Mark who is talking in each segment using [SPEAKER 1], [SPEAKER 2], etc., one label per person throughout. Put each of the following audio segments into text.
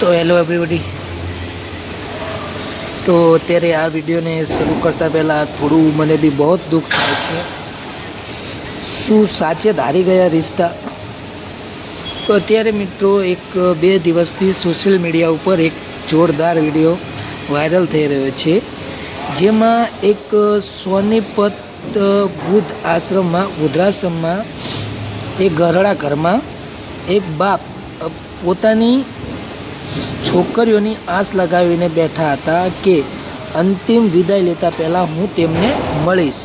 [SPEAKER 1] તો hello everybody. તો અત્યારે આ વિડીયોને શરૂ કરતાં પહેલાં થોડું મને બી બહુ દુઃખ થાય છે। શું સાચે ધારી ગયા રિશ્તા? તો અત્યારે મિત્રો એક બે દિવસથી સોશિયલ મીડિયા ઉપર એક જોરદાર વિડીયો વાયરલ થઈ રહ્યો છે, જેમાં એક સોનીપત વૃદ્ધાશ્રમમાં એક ઘરડા ઘરમાં એક બાપ પોતાની છોકરીઓની આસ લગાવીને બેઠા હતા કે અંતિમ વિદાય લેતા પહેલાં હું તેમને મળીશ,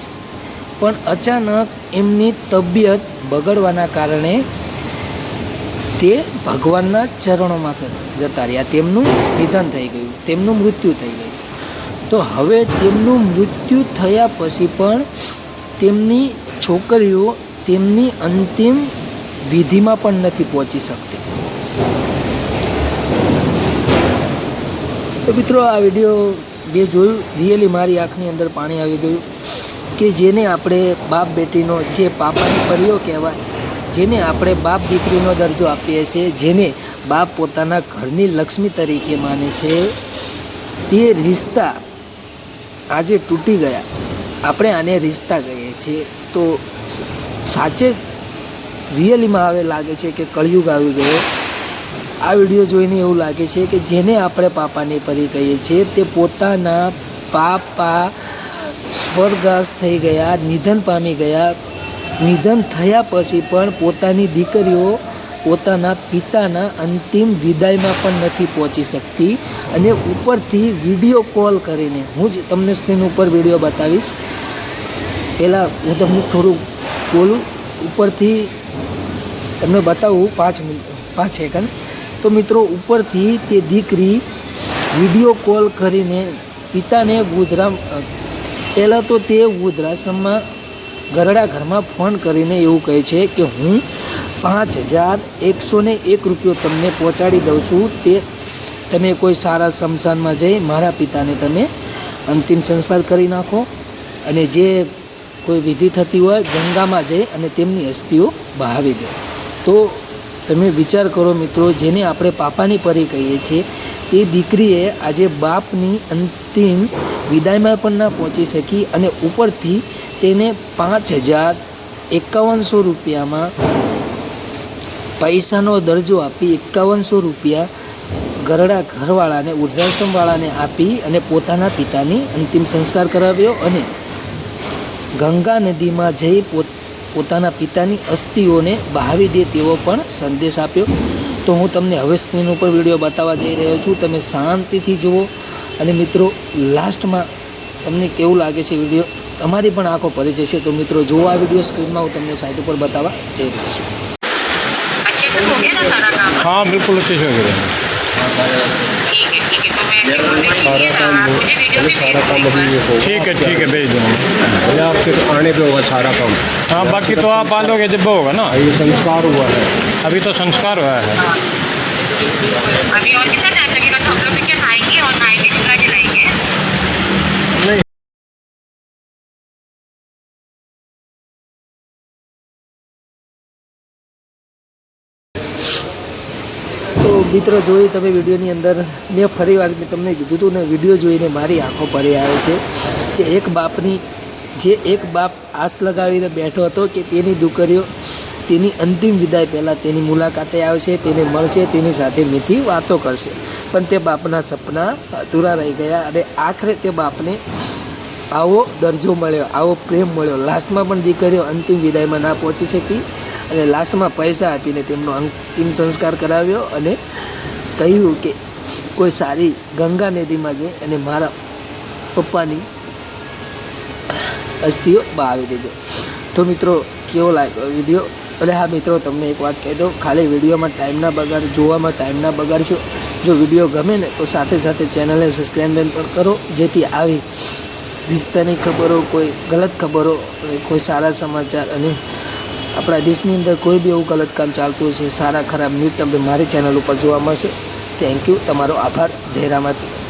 [SPEAKER 1] પણ અચાનક એમની તબિયત બગડવાના કારણે તે ભગવાનના ચરણોમાં જતા રહ્યા। તેમનું નિધન થઈ ગયું, તેમનું મૃત્યુ થઈ ગયું। તો હવે તેમનું મૃત્યુ થયા પછી પણ તેમની છોકરીઓ તેમની અંતિમ વિધિમાં પણ નથી પહોંચી શકતી। તો મિત્રો આ વિડીયો બે જોયું, રિયલી મારી આંખની અંદર પાણી આવી ગયું કે જેને આપણે બાપ બેટીનો, જે પાપાની પરીઓ કહેવાય, જેને આપણે બાપ દીકરીનો દરજ્જો આપીએ છીએ, જેને બાપ પોતાના ઘરની લક્ષ્મી તરીકે માને છે, તે રિશ્તા આજે તૂટી ગયા। આપણે આને રિશ્તા કહીએ છીએ। તો સાચે જ રિયલીમાં હવે લાગે છે કે કળિયુગ આવી ગયો। આ વિડીયો જોઈને એવું લાગે છે કે જેને આપણે પાપાની પરી કહીએ છીએ તે પોતાના પાપા સ્વર્ગવાસ થઈ ગયા, નિધન પામી ગયા। નિધન થયા પછી પણ પોતાની દીકરીઓ પોતાના પિતાના અંતિમ વિદાયમાં પણ નથી પહોંચી શકતી, અને ઉપરથી વિડીયો કોલ કરીને, હું જ તમને સ્ક્રીન ઉપર વિડીયો બતાવીશ, પહેલાં હું તમને થોડું બોલું, ઉપરથી તમને બતાવું 5 સેકન્ડ। તો મિત્રો ઉપરથી તે દીકરી વિડીયો કોલ કરીને પિતાને પહેલાં તો તે વૃદ્ધાશ્રમમાં ઘરડા ઘરમાં ફોન કરીને એવું કહે છે કે હું 5101 રૂપિયો તમને પહોંચાડી દઉં છું, તે તમે કોઈ સારા સ્મશાનમાં જઈ મારા પિતાને તમે અંતિમ સંસ્કાર કરી નાખો, અને જે કોઈ વિધિ થતી હોય ગંગામાં જઈ અને તેમની અસ્થિઓ બહાવી દો। તો તમે વિચાર કરો મિત્રો, જેને આપણે પાપાની પરી કહીએ છીએ, તે દીકરીએ આજે બાપની અંતિમ વિદાયમાં પણ ના પહોંચી શકી, અને ઉપરથી તેને 5100 રૂપિયામાં પૈસાનો દરજ્જો આપી 5100 રૂપિયા ઘરડા ઘરવાળાને, વૃદ્ધાશ્રમવાળાને આપી અને પોતાના પિતાની અંતિમ સંસ્કાર કરાવ્યો, અને ગંગા નદીમાં જઈ પોતાના પિતાની અસ્થિઓને બહાવી દે તેવો પણ સંદેશ આપ્યો। તો હું તમને હવે સ્ક્રીન ઉપર વિડીયો બતાવવા જઈ રહ્યો છું, તમે શાંતિથી જુઓ, અને મિત્રો લાસ્ટમાં તમને કેવું લાગે છે વિડીયો, તમારી પણ આંખો ભરી જશે। તો મિત્રો જુઓ આ વિડીયો, સ્ક્રીનમાં હું તમને સાઇડ ઉપર બતાવવા જઈ રહ્યો છું।
[SPEAKER 2] हाँ बिल्कुल अच्छे से हो गया। ठीक है भेज दो।
[SPEAKER 3] आपके आने पे होगा सारा काम।
[SPEAKER 2] हाँ बाकी तो आप आ लोगे जब होगा ना।
[SPEAKER 3] ये संस्कार हुआ है,
[SPEAKER 2] अभी तो संस्कार हुआ है।
[SPEAKER 4] अभी और कितना टाइम लगेगा? तो हम लोग क्या खाएंगे और नाइट एक्स्ट्रा जलाएंगे?
[SPEAKER 1] તો મિત્રો જોઈ તમે વિડીયોની અંદર, મેં ફરી વાર તમને કીધું હતું ને, વિડીયો જોઈને મારી આંખો ભરી આવે છે કે એક બાપની, જે એક બાપ આસ લગાવીને બેઠો હતો કે તેની દીકરીઓ તેની અંતિમ વિદાય પહેલાં તેની મુલાકાતે આવશે, તેને મળશે, તેની સાથે મીઠી વાતો કરશે, પણ તે બાપના સપના અધૂરા રહી ગયા, અને આખરે તે બાપને આવો દરજ્જો મળ્યો, આવો પ્રેમ મળ્યો। લાસ્ટમાં પણ દીકરીઓ અંતિમ વિદાયમાં ના પહોંચી શકી, અને લાસ્ટમાં પૈસા આપીને તેમનો અંતિમ સંસ્કાર કરાવ્યો, અને કહ્યું કે કોઈ સારી ગંગા નદીમાં જઈ અને મારા પપ્પાની અસ્થિઓ બહાવી દેજો। તો મિત્રો કેવો લાગ્યો વિડીયો? અને હા મિત્રો, તમને એક વાત કહી દઉં, ખાલી વિડીયોમાં ટાઈમ ના બગાડ, જોવામાં ટાઈમ ના બગાડશો। જો વિડીયો ગમે ને તો સાથે સાથે ચેનલને સબસ્ક્રાઈબ પણ કરો, જેથી આવી રિશ્તાની ખબરો, કોઈ ગલત ખબરો, કોઈ સારા સમાચાર, અને આપણા દેશની અંદર કોઈ બી એવું ગલત કામ ચાલતું હોય છે, સારા ખરાબ ન્યૂઝ તમને મારી ચેનલ ઉપર જોવા મળશે। થેન્ક યુ, તમારો આભાર। જય રામાપીર।